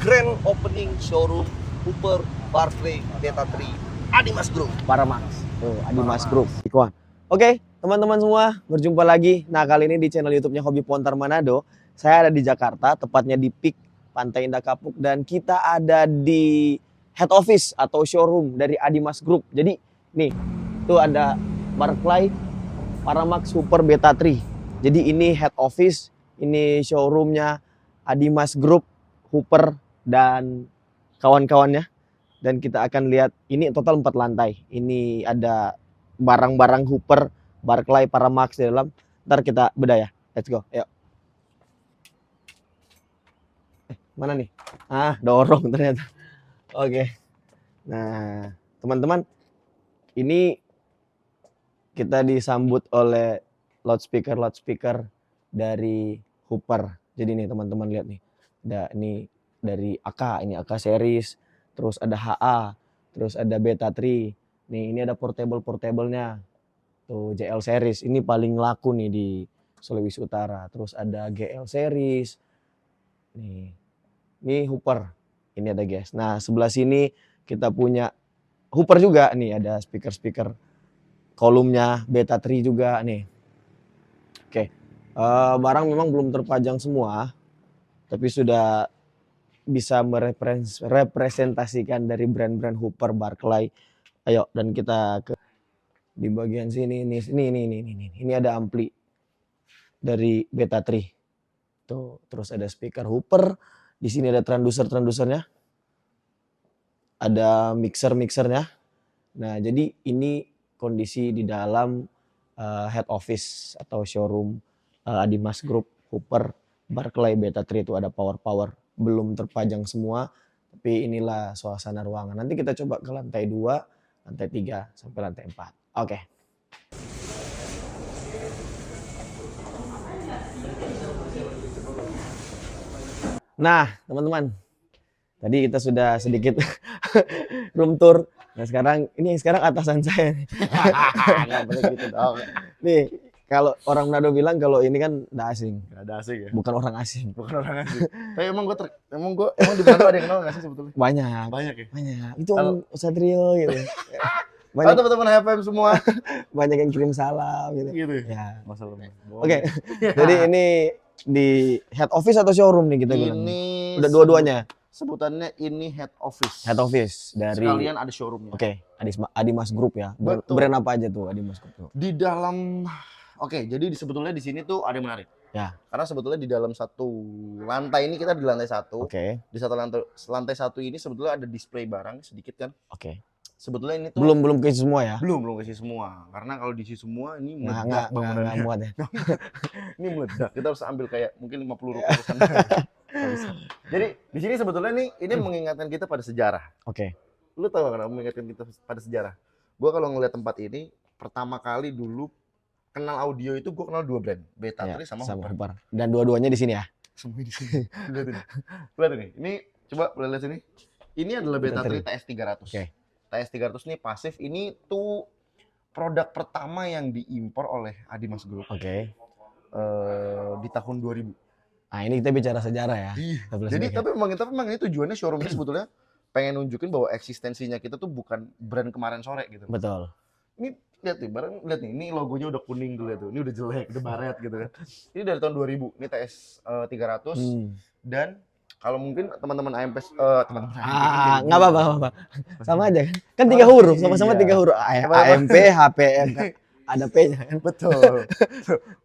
grand opening showroom Cooper Barclay Beta 3 Adimas Group. Paramax. Tuh, Adimas Group. Ikuan. Oke, teman-teman semua, berjumpa lagi. Nah, kali ini di channel YouTube-nya Hobi Pontar Manado. Saya ada di Jakarta, tepatnya di PIK Pantai Indah Kapuk, dan kita ada di head office atau showroom dari Adimas Group. Jadi, nih, tuh ada Barclay Paramax Super Beta 3. Jadi ini head office, ini showroomnya Adimas Group, Hooper dan kawan-kawannya. Dan kita akan lihat, ini total 4 lantai. Ini ada barang-barang Hooper, Barclay, Paramax di dalam. Ntar kita bedah ya. Let's go. Ayo. Mana nih? Ah, dorong ternyata. Oke. Nah, teman-teman, ini kita disambut oleh loudspeaker dari Hooper. Jadi nih teman-teman lihat nih. Ada ini dari AK, ini AK series, terus ada HA, terus ada Beta 3. Nih, ini ada portable-nya. Tuh JL series, ini paling laku nih di Sulawesi Utara. Terus ada GL series. Nih. Ini Hooper. Ini ada guys. Nah, sebelah sini kita punya Hooper juga nih, ada speaker-speaker kolumnya Beta 3 juga nih. Oke. Barang memang belum terpajang semua, tapi sudah bisa merepresentasikan dari brand-brand Hooper, Barclay. Ayo, dan kita ke di bagian sini ini ada ampli dari Beta 3. Tuh, terus ada speaker Hooper. Di sini ada transducernya. Ada mixernya. Nah, jadi ini kondisi di dalam head office atau showroom Adimas Group Hooper Barclay Beta 3. Itu ada power belum terpajang semua, tapi inilah suasana ruangan. Nanti kita coba ke lantai 2, lantai 3 sampai lantai 4. Oke. Nah, teman-teman, tadi kita sudah sedikit room tour. Nah, sekarang atasan saya nih. Nggak boleh gitu dong. Nih, kalau orang Manado bilang kalau ini kan nggak asing. Gak ada asing ya? Bukan orang asing. Bukan orang asing. Tapi emang di Manado ada yang kenal gak sih sebetulnya? Banyak. Banyak ya? Banyak. Itu Om Satrio gitu. Halo Banyak, teman-teman HFM semua. banyak yang kirim salam gitu. Gitu ya? Ya. Masalah. Oke. Jadi ini di head office atau showroom nih kita bilang? Ini Udah dua-duanya. Sebutannya ini head office. Head office dari Sekalian ada showroomnya. Oke, Adimas Group ya. Betul. Brand apa aja tuh Adimas Group tuh? Di dalam jadi sebetulnya di sini tuh ada yang menarik. Ya. Karena sebetulnya di dalam satu lantai ini, kita di lantai 1. Oke. Di satu lantai 1 ini sebetulnya ada display barang sedikit kan. Oke. Sebetulnya ini tuh Belum keisi semua ya? belum kasih semua. Karena kalau diisi semua ini meledak Nggak muat ya. ini meledak. Kita harus ambil kayak mungkin 50 rupiah pesan. Jadi di sini sebetulnya ini mengingatkan kita pada sejarah. Oke. Lu tahu kenapa mengingatkan kita pada sejarah? Gua kalau ngeliat tempat ini pertama kali dulu kenal audio itu gua kenal 2 brand, Beta 3 sama Hooper. Hooper. Dan dua-duanya di sini ya? Semua di sini. Lihat ini. Lihat ini. Ini coba boleh lihat sini. Ini adalah Beta 3 TS300. Oke. TS300 ini pasif, ini tuh produk pertama yang diimpor oleh Adimas Group. Oke. Di tahun 2000. Nah, ini kita bicara sejarah ya. Jadi tapi memang ini tujuannya showroom ini sebetulnya pengen nunjukin bahwa eksistensinya kita tuh bukan brand kemarin sore gitu. Betul. Ini lihat nih, lihat nih, ini logonya udah kuning tuh, lihat tuh. Ini udah jelek, udah baret gitu kan. Ini dari tahun 2000. Ini TS 300 dan kalau mungkin teman-teman AMP Nggak apa-apa. Sama aja kan? Kan 3 huruf, sama-sama 3 huruf. AMP, HPM kan. Ada P-nya kan? Betul.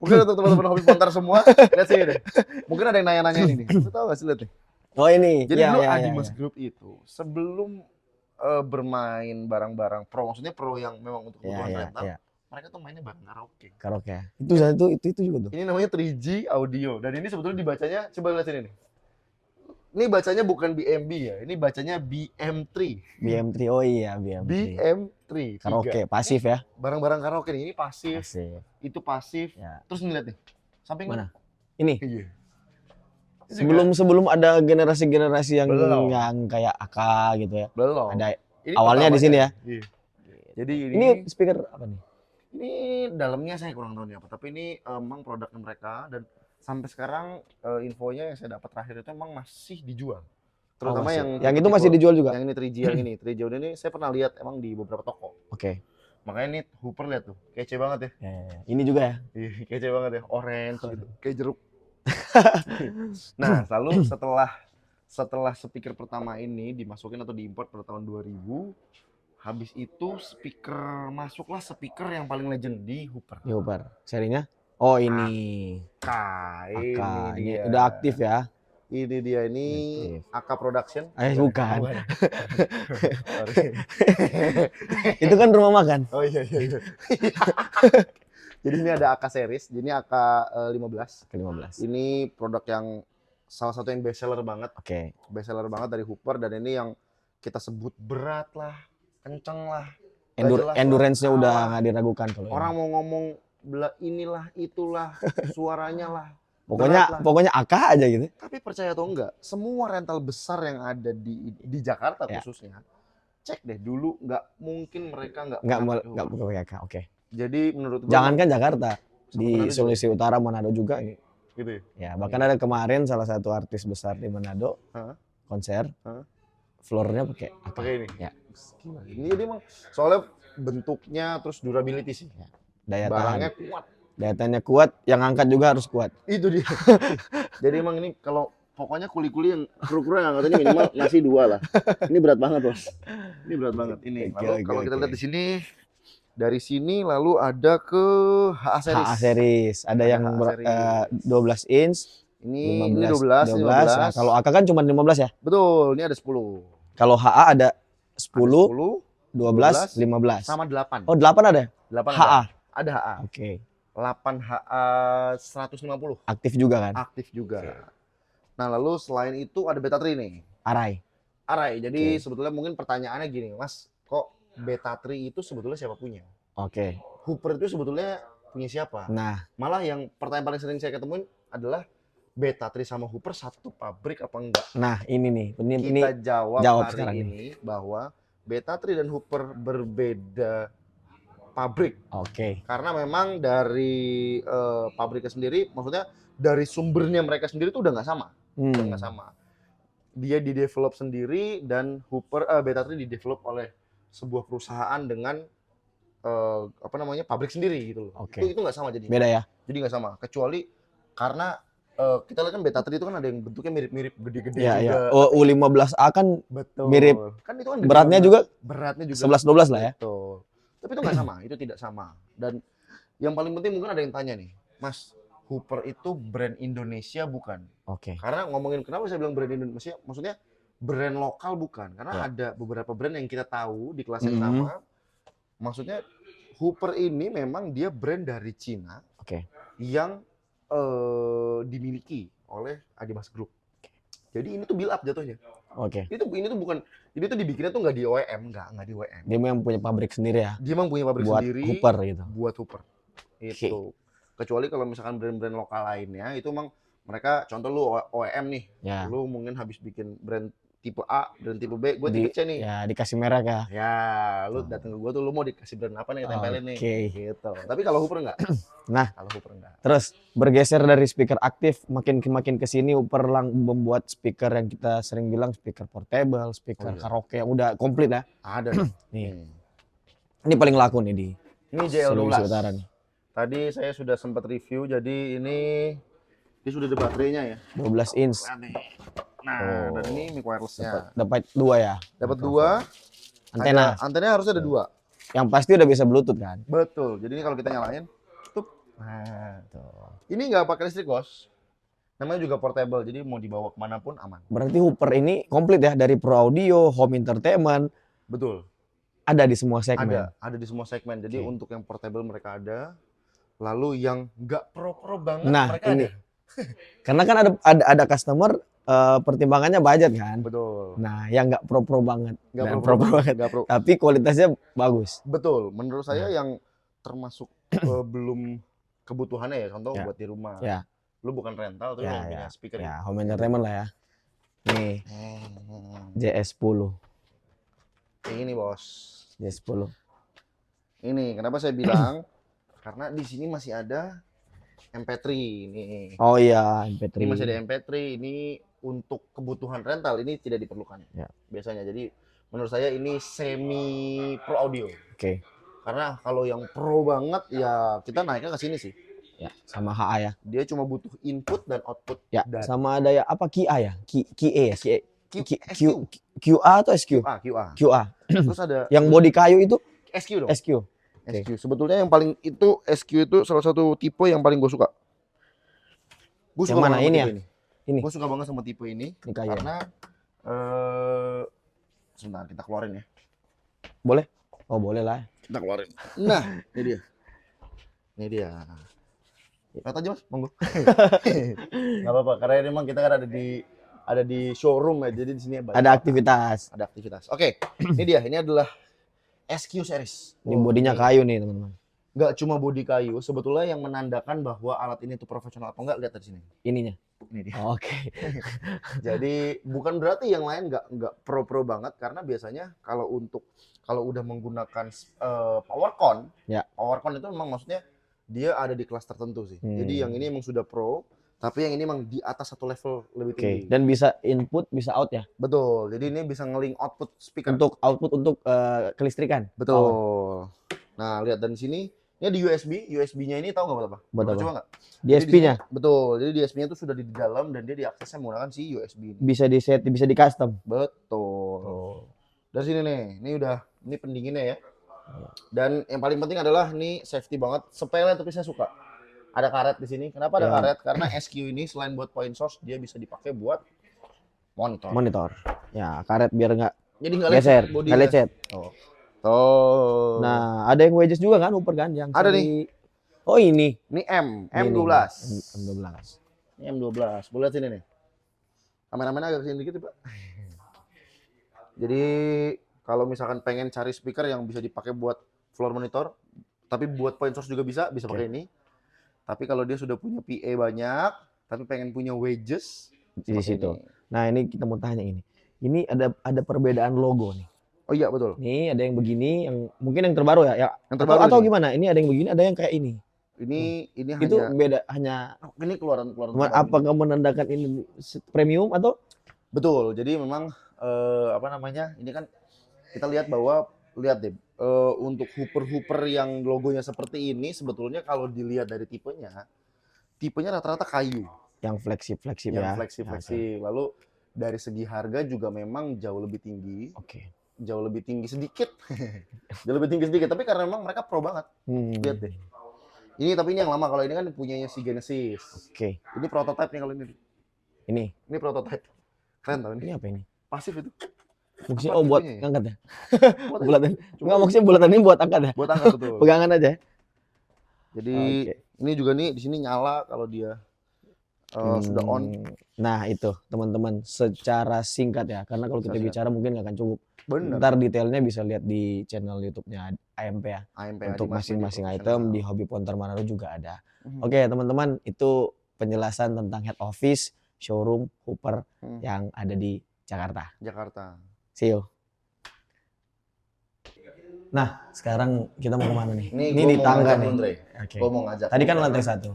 Mungkin untuk teman-teman hobi pontar semua, lihat sini deh. Mungkin ada yang nanya-nanya ini. Lu tahu gak sih, lihat nih. Oh ini. Jadi ya, dulu ya, Adimas ya. Group itu sebelum bermain barang-barang pro, maksudnya pro yang memang untuk kebutuhan rental, mereka tuh mainnya bareng karaoke. Karaoke. Itu juga tuh. Ini namanya 3G Audio dan ini sebetulnya dibacanya, coba lihat sini nih. Ini bacanya bukan BMB ya, ini bacanya BM3. BM3, oh iya BM3. BM3. Karaoke, pasif ya? Barang-barang karaoke nih, ini pasif, Pasif. itu pasif. Ya. Terus nih lihat nih, samping Mana? Ini? Iya. Sebelum ada generasi yang Belum. kayak AK gitu ya. Belum. Ada Ini awalnya di sini ya. Iya. Jadi Ini speaker apa nih? ini dalamnya saya kurang tahu nih apa, tapi ini emang produknya mereka dan sampai sekarang infonya yang saya dapat terakhir itu emang masih dijual. Terutama masih. yang Yang itu masih dijual juga. Yang ini 3G yang ini. 3G ini saya pernah lihat emang di beberapa toko. Oke. Makanya ini Hooper lihat tuh, kece banget ya. Ini juga ya. Iya, kece banget ya, orange gitu, kayak jeruk. Nah, lalu setelah speaker pertama ini dimasukin atau diimport pada tahun 2000, habis itu masuklah speaker yang paling legend di Hooper. Di Hooper. Serinya? Oh ini. Ini Ini dia. udah aktif ya. Ini dia, ini Aktif. AK Production. Bukan. Sorry. Itu kan rumah makan. Oh iya. Jadi ini ada AK series, jadi ini AK 15. Ke-15. Ini produk yang salah satu yang best seller banget. Oke. Best seller banget dari Hooper, dan ini yang kita sebut berat lah, kenceng lah. Endurance-nya udah nggak diragukan kalau orang ini. mau ngomong inilah, itulah, suaranya lah. Pokoknya AK aja gitu. Tapi percaya atau enggak, semua rental besar yang ada di Jakarta khususnya, cek deh dulu, nggak mungkin mereka nggak pakai AK. Oke. Jadi menurut gua, jangankan Jakarta, di Manado Sulawesi Utara, Manado juga. Gitu ya? Ya, bahkan ada kemarin salah satu artis besar di Manado konser, floornya pakai AK. Pakai ini. Ya. Gila. Ini jadi emang soalnya bentuknya terus durability sih. Ya. Daya Barangnya tahan. kuat. Daya tahannya kuat, yang angkat juga harus kuat. Itu dia. Jadi emang ini kalau pokoknya kuli-kuli yang kru-kru yang angkatannya minimal nasi 2 lah. Ini berat banget, Bos. Ini berat banget ini. Lalu kalau kita lihat di sini, dari sini lalu ada ke HA series. HA series, ada yang 12 inch, ini 15. Nah, 12. kalau AK kan cuma 15 ya? Betul, ini ada 10. Kalau HA ada 10, 12, 15. Sama 8. Oh, 8 ada? 8 HA. Ada HA. Oke. 8 HA 150. Aktif juga kan? Aktif juga. Nah, lalu selain itu ada Beta 3 nih. Arai. Jadi sebetulnya mungkin pertanyaannya gini, Mas, kok Beta 3 itu sebetulnya siapa punya? Oke. Hooper itu sebetulnya punya siapa? Nah, malah yang pertanyaan paling sering saya ketemuin adalah Beta 3 sama Hooper satu pabrik apa enggak? Nah, ini nih. Kita jawab hari ini nih. bahwa Beta 3 dan Hooper berbeda pabrik. Oke. Karena memang dari pabriknya sendiri, maksudnya dari sumbernya mereka sendiri itu udah nggak sama. Udah nggak sama. Dia di-develop sendiri, dan Beta 3 di-develop oleh sebuah perusahaan dengan pabrik sendiri gitu loh. Oke. Itu nggak sama jadi. Beda ya? Jadi nggak sama. Kecuali karena kita lihat kan Beta 3 itu kan ada yang bentuknya mirip-mirip, gede-gede ya, juga. Ya. U15A kan betul. Mirip. Kan itu kan beratnya juga 11-12 lah ya. Betul. Tapi itu nggak sama, itu tidak sama. Dan yang paling penting mungkin ada yang tanya nih, Mas, Hooper itu brand Indonesia bukan? Oke. Karena ngomongin kenapa saya bilang brand Indonesia, maksudnya brand lokal bukan? Karena ada beberapa brand yang kita tahu di kelas yang sama. Maksudnya Hooper ini memang dia brand dari Cina. Yang dimiliki oleh Adimas Group. Jadi ini tuh build up jatuhnya. Ini tuh bukan, ini tuh dibikinnya tuh nggak di OEM, nggak di OEM. Dia memang punya pabrik sendiri ya. Dia memang punya pabrik sendiri. Hooper gitu. Buat Hooper. Itu. Kecuali kalau misalkan brand-brand lokal lainnya itu memang mereka, contoh lu OEM nih. Ya. Lu mungkin habis bikin brand tipe A, brand tipe B, gue tipe C nih. Ya, dikasih merek ya. Ya, lu datang ke gue tuh, lu mau dikasih brand apa nih, tempelin nih. Gitu. Tapi kalau Hooper enggak. Nah, kalau Hooper enggak. Terus bergeser dari speaker aktif, makin ke sini Hooper membuat speaker yang kita sering bilang speaker portable, speaker karaoke yang udah komplit ya. Ada nih. Ini paling laku nih di JL12. Utara nih. Tadi saya sudah sempat review, jadi ini sudah ada baterainya ya. 12 inch. Nah, dan ini mic wireless-nya. Dapat 2 ya. Dapat 2. Antena. Antenanya harusnya ada 2. Yang pasti udah bisa Bluetooth kan? Betul. Jadi ini kalau kita nyalain, tuh. Nah, tuh. Ini nggak pakai listrik, Bos. Namanya juga portable, jadi mau dibawa kemanapun aman. Berarti Hooper ini komplit ya, dari pro audio, home entertainment. Betul. Ada di semua segmen. Ada di semua segmen. Jadi untuk yang portable mereka ada. Lalu yang nggak pro-pro banget mereka ini. ada. Karena kan ada customer pertimbangannya budget kan. Betul. Nah, yang nggak pro banget. Nggak pro banget. Tapi kualitasnya bagus. Betul. Menurut saya yang termasuk belum kebutuhannya ya, contoh buat di rumah. Ya. Lu bukan rental, tapi yang punya speaker. Ya, home entertainment lah ya. Nih, JS10. Ini bos. JS10. Ini kenapa saya bilang? Karena di sini masih ada MP3 nih. Oh iya, MP3. Ini masih ada MP3. Ini untuk kebutuhan rental ini tidak diperlukan. Ya. Biasanya. Jadi menurut saya ini semi pro audio. Oke. Karena kalau yang pro banget ya kita naiknya ke sini sih. Ya, sama HA ya. Dia cuma butuh input dan output. Ya, dan sama ada ya apa QA ya? QA ya, SQ. QA atau SQ? QA. QA. Terus ada Yang body kayu itu SQ dong. SQ. Oke. SQ. Sebetulnya yang paling itu SQ itu salah satu tipe yang paling gue suka. Gue Yang mana ini ya? Ini. Gue suka banget sama tipe ini Ini kayu. karena sebentar kita keluarin ya. Boleh? Oh, boleh lah. Kita keluarin. Nah, ini dia. Ini dia. Lihat aja Mas, monggo. Enggak apa-apa, karena memang kita kan ada di showroom ya. Jadi di sini banyak Ada aktivitas. ada aktivitas. Oke, ini dia. Ini adalah SQ series. Ini bodinya kayu nih, teman-teman. Nggak cuma bodi kayu, sebetulnya yang menandakan bahwa alat ini tuh profesional apa enggak, lihat dari sini. Ininya. Ini dia. Oke. Jadi bukan berarti yang lain nggak pro banget, karena biasanya kalau udah menggunakan PowerCon, Ya. PowerCon itu memang maksudnya dia ada di kelas tertentu sih. Jadi yang ini emang sudah pro, tapi yang ini emang di atas satu level lebih Oke. tinggi. Dan bisa input, bisa out ya. Betul. Jadi ini bisa nge-link output speaker. Untuk output untuk kelistrikan. Betul. Power. Nah, lihat dan sini ini di USB-nya ini tahu nggak buat apa? Buat Pernah apa? coba nggak? DSP-nya Betul. Jadi DSP-nya itu sudah di dalam dan dia diaksesnya menggunakan si USB ini. bisa di set, bisa di custom. Betul. Dari sini nih, ini pendinginnya ya. Dan yang paling penting adalah ini safety banget, sepele tapi saya suka. Ada karet di sini. Kenapa ada Ya. karet? Karena SQ ini selain buat point source, dia bisa dipakai buat monitor. Monitor. Ya, karet biar nggak Jadi nggak geser, bodinya. nggak lecet. Oh. Tuh. Nah, ada yang wedges juga kan, upper kan? Yang Ada seri- Oh, ini. Ini Ini, M12. M12. Ini M12. Boleh lihat sini nih. Kameramennya agak kesini dikit, Pak. Jadi kalau misalkan pengen cari speaker yang bisa dipakai buat floor monitor, tapi buat point source juga bisa pakai ini. Tapi kalau dia sudah punya PA banyak, tapi pengen punya wedges Di seperti situ. ini. Nah, ini kita mau tanya ini. Ini ada perbedaan logo nih. Oh iya betul. Nih ada yang begini, yang mungkin yang terbaru ya. Yang terbaru atau ini. gimana? Ini ada yang begini, ada yang kayak ini. Ini Itu hanya beda hanya ini keluaran terbaru. apakah menandakan ini premium atau Betul. Jadi memang ini kan kita lihat bahwa lihat deh untuk hooper yang logonya seperti ini sebetulnya kalau dilihat dari tipenya rata-rata kayu yang fleksib yang ya? fleksib. Ya, oke. Lalu dari segi harga juga memang jauh lebih tinggi. Oke. Jauh lebih tinggi sedikit. Jauh lebih tinggi sedikit, tapi karena memang mereka pro banget. Lihat deh. Tapi ini yang lama, kalau ini kan punyanya si Genesis. Oke. Ini prototype nih kalau ini. Ini Prototype. Keren tau ini. apa ini? Pasif itu. Maksudnya Apa buat tipenya ya? angkat ya? Buat Bulatan. Cuma Enggak, maksudnya bulatan ini buat angkat ya? buat angkat betul. Pegangan aja. Jadi Oke. ini juga nih di sini nyala kalau dia sudah on. Nah, itu teman-teman secara singkat ya, karena kalau kita Secara bicara mungkin nggak akan cukup. Bener. Ntar detailnya bisa lihat di channel YouTube-nya AMP ya. AMP Untuk Adi Mas masing-masing Media item di Profesional. Hobby Pontar Manado juga ada. Mhm. Oke, teman-teman, itu penjelasan tentang head office showroom Hooper yang ada di Jakarta. Jakarta. See you. Nah, sekarang kita mau kemana nih? Ini Ini gua di mau tangga ngajak nih. lu, Ndre. Oke. Gua mau ngajak. Tadi lu kan karena- lantai 1.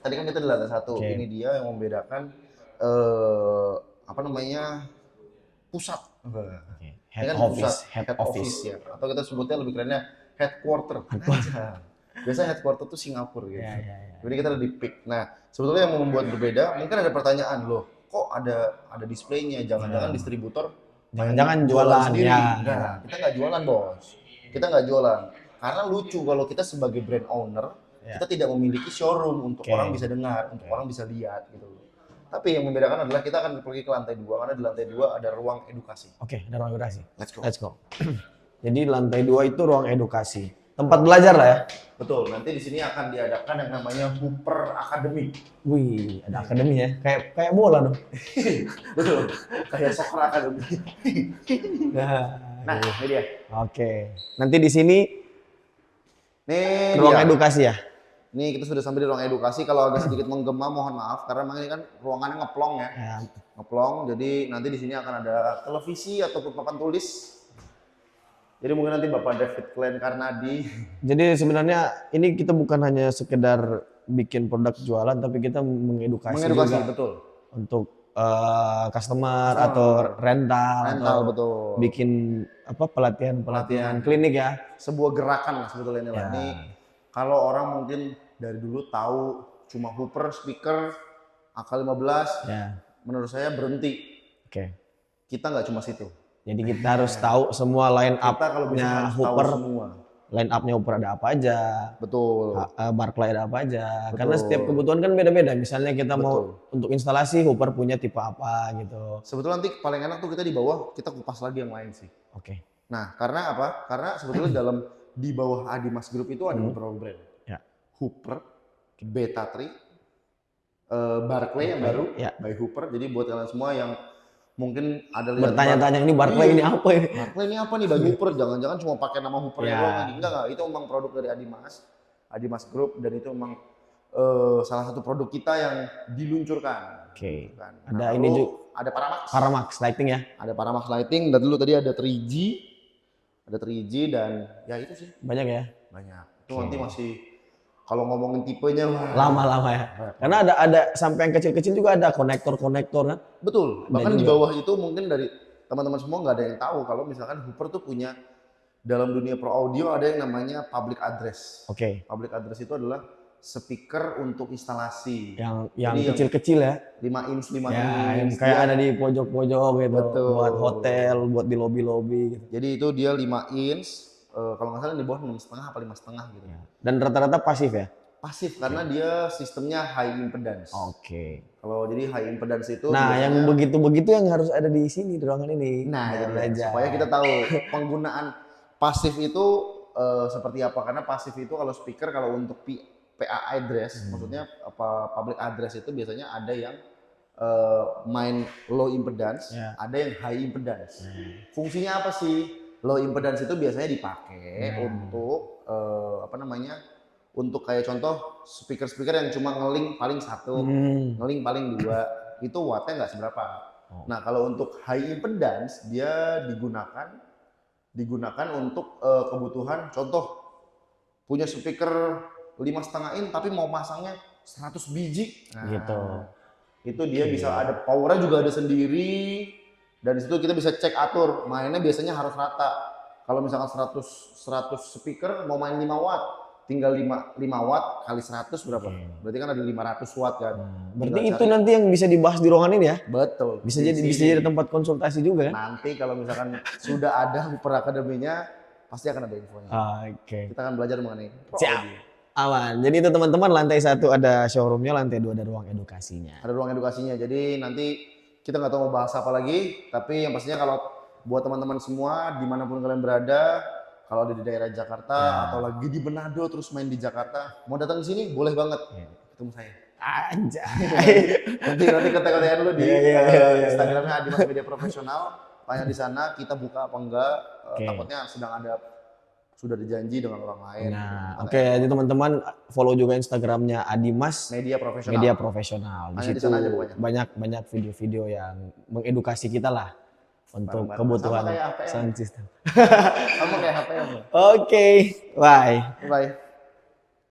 Tadi kan kita di lantai 1. Oke. Ini dia yang membedakan pusat. Oke. Ini Head kan office, pusat, head office. ya. Atau kita sebutnya lebih kerennya headquarter. Aja. Biasanya headquarter tuh Singapura gitu. Ya, ya, ya. Jadi kita ada di PIK. Nah, sebetulnya yang membuat berbeda, mungkin ada pertanyaan loh, kok ada displaynya? Jangan-jangan distributor Jangan-jangan pengen jualan, sendiri? ya. Enggak, kita nggak jualan bos. Kita nggak jualan. Karena lucu kalau kita sebagai brand owner, Ya. kita tidak memiliki showroom untuk Oke. orang bisa dengar, untuk orang bisa lihat gitu. Tapi yang membedakan adalah kita akan pergi ke lantai 2, karena di lantai 2 ada ruang edukasi. Oke, ada ruang edukasi. Let's go. Let's go. Jadi lantai 2 itu ruang edukasi. Tempat belajar lah ya. Betul, nanti di sini akan diadakan yang namanya Hooper Academy. Wih, ada akademi ya. Kayak bola dong. Betul, kayak soccer academy. Nah, ini dia. Oke. Nanti di sini Nih ruang dia. edukasi ya. Nih kita sudah sampai di ruang edukasi. Kalau agak sedikit menggema mohon maaf karena memang ini kan ruangannya ngeplong ya. Ya, Ngeplong. Jadi nanti di sini akan ada televisi ataupun papan tulis. Jadi mungkin nanti Bapak David Glenn Karnadi. Jadi sebenarnya ini kita bukan hanya sekedar bikin produk jualan, tapi kita mengedukasi Mengedukasi, juga betul. untuk customer atau rental Rental, atau betul. bikin apa pelatihan klinik ya. Sebuah gerakan lah sebetulnya ini lah. Ya. Ini kalau orang mungkin dari dulu tahu cuma hooper, speaker, AK15, Ya. menurut saya berhenti. Oke. Kita nggak cuma situ. Jadi kita harus tahu semua line Kita kalau bisa up-nya harus tahu Hooper, semua. line up-nya Hooper ada apa aja, Betul. Barclay ada apa aja. Betul. Karena setiap kebutuhan kan beda-beda. Misalnya kita Betul. mau untuk instalasi Hooper punya tipe apa gitu. Sebetulnya nanti paling enak tuh kita di bawah kita kupas lagi yang lain sih. Oke. Nah, karena apa? Karena sebetulnya dalam di bawah Adimas Group itu ada beberapa brand. Ya. Hooper, Beta 3, Barclay yang baru, Ya. by Hooper. Jadi buat kalian semua yang mungkin ada lihat Bertanya-tanya ini Barclay Iya. ini apa ini? Barclay ini apa nih by Hooper? Jangan-jangan cuma pakai nama Hooper Ya. doang lagi. Enggak. Itu memang produk dari Adimas Group, dan itu memang salah satu produk kita yang diluncurkan. Oke. Kan. Ada Nah, ini lalu juga ada Paramax. Paramax lighting ya. Ada Paramax Lighting, dan dulu tadi ada 3G. Ada 3G dan ya itu sih Banyak ya. banyak. Itu Oke. nanti masih kalau ngomongin tipenya wah. Lama-lama ya. Karena ada sampai yang kecil-kecil juga ada konektor-konektor kan. Betul. Ada Bahkan di juga. bawah itu mungkin dari teman-teman semua nggak ada yang tahu kalau misalkan Hooper tuh punya dalam dunia pro audio ada yang namanya public address. Oke. Public address itu adalah speaker untuk instalasi. Yang Jadi yang kecil-kecil ya. 5 inch, 5 Ya, yang inch. kayak Dia- ada di pojok-pojok gitu. Betul. Buat hotel, buat di lobi-lobi gitu. Jadi itu dia 5 inch. Kalau nggak salah di bawah 6,5 apa 5,5 gitu. Ya. Dan rata-rata pasif ya. Pasif karena dia sistemnya high impedance. Oke. Kalau jadi high impedance itu Nah, biasanya- yang begitu-begitu yang harus ada di sini di ruangan ini. Nah, itu dia. aja. Supaya kita tahu penggunaan pasif itu seperti apa. Karena pasif itu kalau speaker, kalau untuk PA address, maksudnya apa public address itu biasanya ada yang main low impedance, Ya. ada yang high impedance. Fungsinya apa sih? Low impedance itu biasanya dipakai untuk apa namanya? Untuk kayak contoh speaker-speaker yang cuma ngeling paling satu, ngeling paling 2, itu wattnya nggak seberapa. Oh. Nah, kalau untuk high impedance dia digunakan untuk kebutuhan, contoh punya speaker 5,5 in tapi mau pasangnya 100 biji. Nah, Gitu. itu dia bisa ada powernya juga ada sendiri, dan di situ kita bisa cek atur mainnya biasanya harus rata. Kalau misalkan 100 speaker mau main 5 watt, tinggal 5 watt kali 100 berapa? Berarti kan ada 500 watt kan. Berarti Tinggal itu cari. nanti yang bisa dibahas di ruangan ini ya. Betul. Bisa Di jadi sini. tempat konsultasi juga kan? Nanti kalau misalkan sudah ada Hooper Akademinya, pasti akan ada infonya. Oke. Kita akan belajar mengenai pro Siap. audio. Aman. Jadi itu teman-teman, lantai 1 ada showroomnya, lantai 2 ada ruang edukasinya. Ada ruang edukasinya. Jadi nanti kita nggak tahu mau bahas apa lagi, tapi yang pastinya kalau buat teman-teman semua dimanapun kalian berada, kalau ada di daerah Jakarta atau lagi di Manado terus main di Jakarta, mau datang ke sini boleh banget. Ketemu saya. Anjay. Nanti kontak-kontakan dulu di Iya. Instagramnya Adimas Media Profesional. Tanya di sana kita buka apa enggak. Oke. Takutnya sudah dijanji dengan orang lain. Nah, oke, jadi teman-teman follow juga Instagramnya Adimas Media Profesional. Media Profesional. Di Hanya di situ sana aja pokoknya. banyak video-video yang mengedukasi kita lah untuk Bareng-bareng. kebutuhan Sama kayak APM. sound system. Sama kayak HP ya. Oke, bye. Bye.